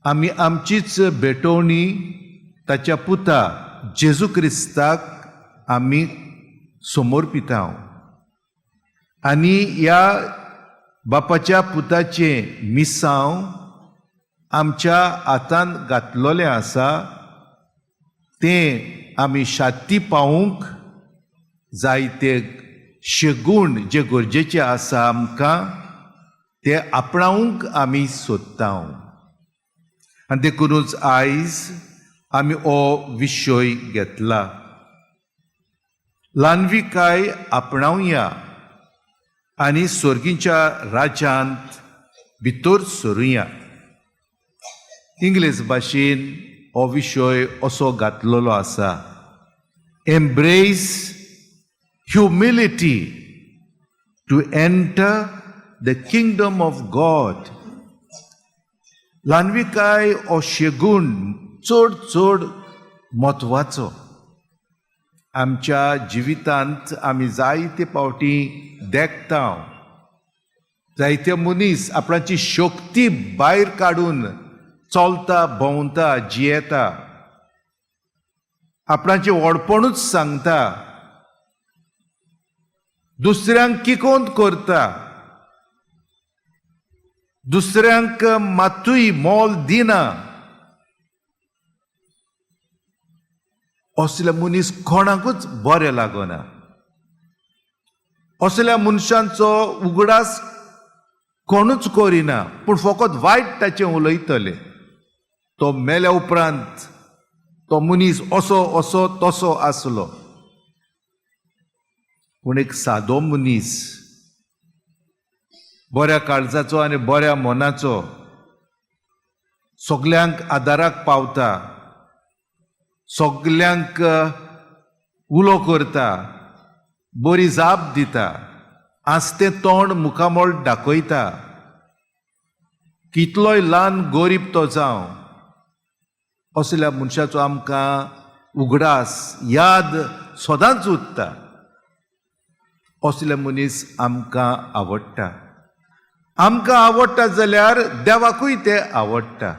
आमी आमचीच भेटवणी ताच्या पुता जेजू क्रिस्ताक आमी समर्पिता आनी ह्या बापाच्या पुताचे मिसांव आमच्या हातांत घातलोलें आसा तें आमी शाती पावूंक जायते शेगूण जे गरजेचे आसा आमकां ते आपणावंक आमी सोदता आनी देखूनच आयज आमी हो विशय घेतला. ल्हानविकाय आपणावया आनी स्वर्गीच्या राज्यांत भितर सरुया. इंग्लीश भाशेन हो विशय असो घातलेलो आसा, embrace humility to enter the kingdom of God. ल्हानविकाय हो शेगूण चड चड म्हत्वाचो. आमच्या जिवितांत आमी जायते पावटी देखता जायते मनीस आपणाची शक्ती भायर काडून चलता भोंवता जियेता, आपणाचें व्हडपणूच सांगता, दुसऱ्यांक किकोंत करता, दुसऱ्यांक मातूय मोल दिना. असल्या मनीस कोणाकूच बरें लागना. असल्या मनशांचो उगडास कोणूच करिना, पूण फकत वायट ताचें उलयतले. तो मेल्या उपरांत तो मनीस असो असो तसो आसलो. पूण एक सादो मनीस बऱ्या काळजाचो आनी बऱ्या मनाचो सगल्यांक आदाराक पावता, सगल्यांक उलो करता, बरी जाप दिता, आस्तें तोंड मुखामोळ दाखयता. कितलोय ल्हान गरीब तो जावं, असल्या मनशाचो आमकां उगडास याद सदांच उरता. असले मनीस आमकां आवडटा. आमकां आवडटा जाल्यार देवाकूय ते आवडटा.